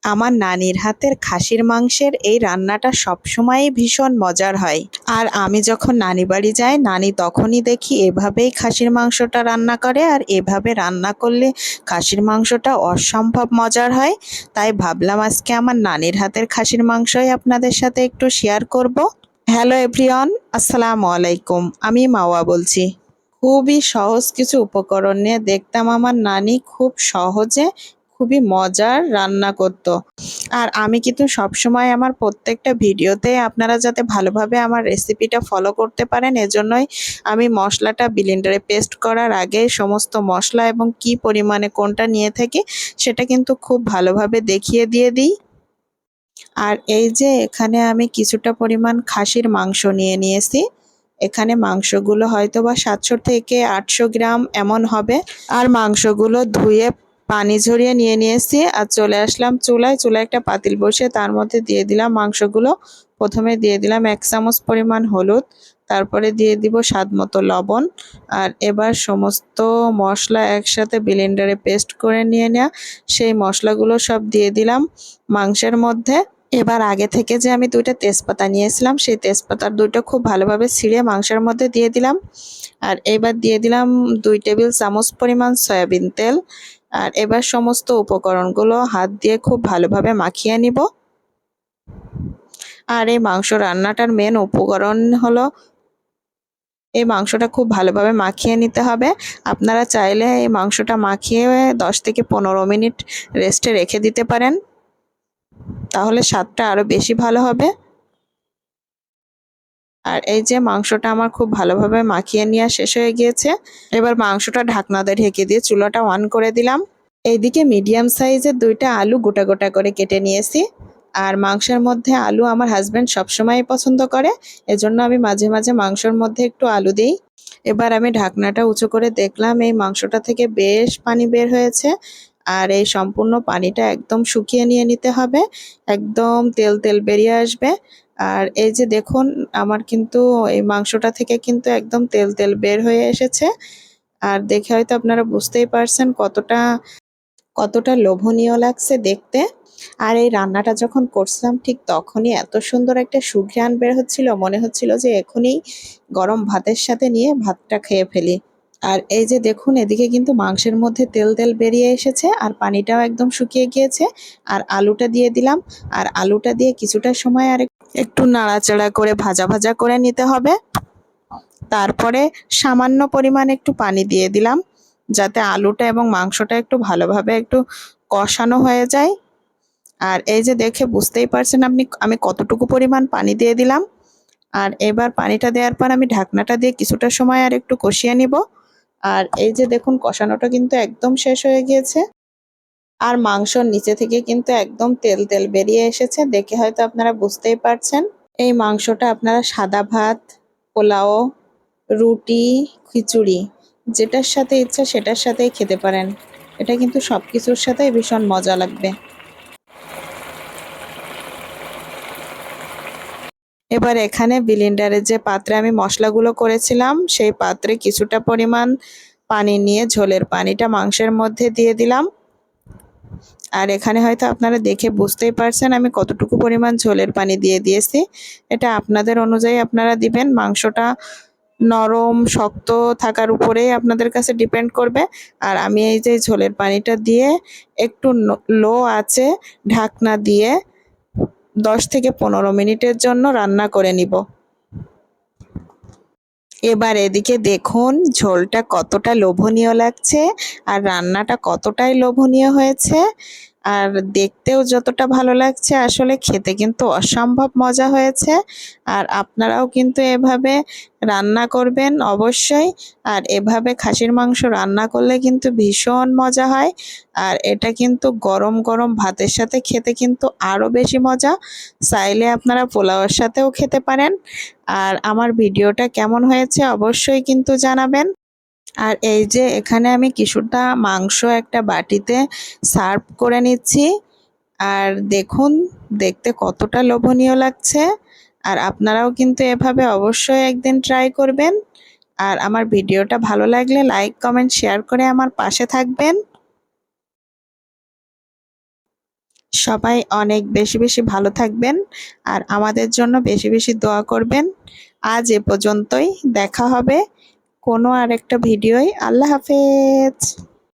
আমার নানির হাতের খাসির মাংসের এই রান্নাটা সবসময়ই ভীষণ মজার হয়। আর আমি যখন নানি বাড়ি যাই, নানি তখনই দেখি এভাবেই খাসির মাংসটা রান্না করে, আর এভাবে রান্না করলে খাসির মাংসটা অসম্ভব মজার হয়। তাই ভাবলাম আজকে আমার নানির হাতের খাসির মাংসই আপনাদের সাথে একটু শেয়ার করব। হ্যালো এভরিওয়ান, আসসালামু আলাইকুম। আমি মাওয়া বলছি। খুবই সহজ কিছু উপকরণ নিয়ে দেখতাম আমার নানি খুব সহজে খুবই মজার রান্না করত। আর আমি কিন্তু সবসময় আমার প্রত্যেকটা ভিডিওতে আপনারা যাতে ভালোভাবে আমার রেসিপিটা ফলো করতে পারেন, এজন্যই আমি মশলাটা ব্লেন্ডারে পেস্ট করার আগে সমস্ত মশলা এবং কি পরিমাণে কোনটা নিয়ে থাকি সেটা কিন্তু খুব ভালোভাবে দেখিয়ে দিয়ে দিই। আর এই যে এখানে আমি কিছুটা পরিমাণ খাসির মাংস নিয়ে নিয়েছি। এখানে মাংসগুলো হয়তোবা ৭০০ থেকে ৮০০ গ্রাম এমন হবে। আর মাংসগুলো ধুয়ে পানি ঝরিয়ে নিয়ে নিয়েছি আর চলে আসলাম চুলায়। চুলায় একটা পাতিল বসিয়ে তার মধ্যে দিয়ে দিলাম মাংসগুলো। প্রথমে দিয়ে দিলাম ১ চামচ পরিমাণ হলুদ, তারপরে দিয়ে দিব স্বাদ মতো লবণ। আর এবার সমস্ত মশলা একসাথে ব্লেন্ডারে পেস্ট করে নিয়ে নেওয়া সেই মশলাগুলো সব দিয়ে দিলাম মাংসের মধ্যে। এবার আগে থেকে যে আমি ২টা তেজপাতা নিয়েছিলাম সেই তেজপাতার ২টো খুব ভালোভাবে ছিঁড়ে মাংসের মধ্যে দিয়ে দিলাম। আর এবার দিয়ে দিলাম ২ টেবিল চামচ পরিমাণ সয়াবিন তেল। আর এবার সমস্ত উপকরণগুলো হাত দিয়ে খুব ভালোভাবে মাখিয়ে নিব। আর এই মাংস রান্নাটার মেন উপকরণ হলো এই মাংসটা খুব ভালোভাবে মাখিয়ে নিতে হবে। আপনারা চাইলে এই মাংসটা মাখিয়ে ১০ থেকে ১৫ মিনিট রেস্টে রেখে দিতে পারেন, তাহলে স্বাদটা আরও বেশি ভালো হবে। আর এই যে মাংসটা আমার খুব ভালোভাবে মাখিয়ে নেওয়া শেষ হয়ে গিয়েছে। এবার মাংসটা ঢাকনা দিয়ে ঢেকে দিয়ে চুলাটা অন করে দিলাম। এইদিকে মিডিয়াম সাইজের ২টা আলু গোটা গোটা করে কেটে নিয়েছি। আর মাংসের মধ্যে আলু আমার হাজব্যান্ড সবসময়ই পছন্দ করে, এজন্য আমি মাঝে মাঝে মাংসর মধ্যে একটু আলু দিই। এবার আমি ঢাকনাটা উঁচু করে দেখলাম এই মাংসটা থেকে বেশ পানি বের হয়েছে। আর এই সম্পূর্ণ পানিটা একদম শুকিয়ে নিয়ে নিতে হবে, একদম তেল তেল বেরিয়ে আসবে। আর এই যে দেখুন আমার কিন্তু এই মাংসটা থেকে কিন্তু একদম তেল তেল বের হয়ে এসেছে। আর দেখে হয়তো আপনারা বুঝতেই পারছেন কতটা কতটা লোভনীয় লাগছে দেখতে। আর এই রান্নাটা যখন করছিলাম ঠিক তখনই এত সুন্দর একটা সুঘ্রাণ বের হচ্ছিল, মনে হচ্ছিল যে এখনই গরম ভাতের সাথে নিয়ে ভাতটা খেয়ে ফেলি। আর এই যে দেখুন এদিকে কিন্তু মাংসের মধ্যে তেল তেল বেরিয়ে এসেছে আর পানিটাও একদম শুকিয়ে গিয়েছে। আর আলুটা দিয়ে দিলাম। আর আলুটা দিয়ে কিছুটা সময় আর একটু নাড়াচাড়া করে ভাজা ভাজা করে নিতে হবে। তারপরে সামান্য পরিমাণ একটু পানি দিয়ে দিলাম, যাতে আলুটা এবং মাংসটা একটু ভালোভাবে একটু কষানো হয়ে যায়। আর এই যে দেখে বুঝতেই পারছেন আমি কতটুকু পরিমাণ পানি দিয়ে দিলাম। আর এবার পানিটা দেওয়ার পর আমি ঢাকনাটা দিয়ে কিছুটা সময় আর একটু কষিয়ে নিব। আর এই যে দেখুন কষানোটা কিন্তু একদম শেষ হয়ে গিয়েছে। আর মাংসর নিচে থেকে কিন্তু একদম তেল তেল বেরিয়ে এসেছে, দেখে হয়তো আপনারা বুঝতেই পারছেন। এই মাংসটা আপনারা সাদা ভাত, পোলাও, রুটি, খিচুড়ি যেটার সাথে ইচ্ছা সেটার সাথেই খেতে পারেন। এটা কিন্তু সবকিছুর সাথেই ভীষণ মজা লাগবে। এবার এখানে ব্লেন্ডারে যে পাত্রে আমি মশলাগুলো করেছিলাম সেই পাত্রে কিছুটা পরিমাণ পানি নিয়ে ঝোলের পানিটা মাংসের মধ্যে দিয়ে দিলাম। আর এখানে হয়তো আপনারা দেখে বুঝতেই পারছেন আমি কতটুকু পরিমাণ ঝোলের পানি দিয়ে দিয়েছি। এটা আপনাদের অনুযায়ী আপনারা দিবেন। মাংসটা নরম শক্ত থাকার উপরেই আপনাদের কাছে ডিপেন্ড করবে। আর আমি এই যে ঝোলের পানিটা দিয়ে একটু লো আঁচে ঢাকনা দিয়ে ১০ থেকে ১৫ মিনিটের জন্য রান্না করে নিব। এবার এদিকে দেখুন ঝোলটা কতটা লোভনীয় লাগছে আর রান্নাটা কতটাই লোভনীয় হয়েছে। আর দেখতেও যতটা ভালো লাগছে আসলে খেতে কিন্তু অসম্ভব মজা হয়েছে। আর আপনারাও কিন্তু এভাবে রান্না করবেন অবশ্যই। আর এভাবে খাসির মাংস রান্না করলে কিন্তু ভীষণ মজা হয়। আর এটা কিন্তু গরম গরম ভাতের সাথে খেতে কিন্তু আরও বেশি মজা। চাইলে আপনারা পোলাওয়ের সাথেও খেতে পারেন। আর আমার ভিডিওটা কেমন হয়েছে অবশ্যই কিন্তু জানাবেন। আর এই যে এখানে আমি কিছুটা মাংস একটা বাটিতে সার্ভ করে নিচ্ছি। আর দেখুন দেখতে কতটা লোভনীয় লাগছে। আর আপনারাও কিন্তু এভাবে অবশ্যই একদিন ট্রাই করবেন। আর আমার ভিডিওটা ভালো লাগলে লাইক কমেন্ট শেয়ার করে আমার পাশে থাকবেন। সবাই অনেক বেশি বেশি ভালো থাকবেন আর আমাদের জন্য বেশি বেশি দোয়া করবেন। আজ এ পর্যন্তই, দেখা হবে কোনো আরেকটা ভিডিওয়। আল্লাহ হাফেজ।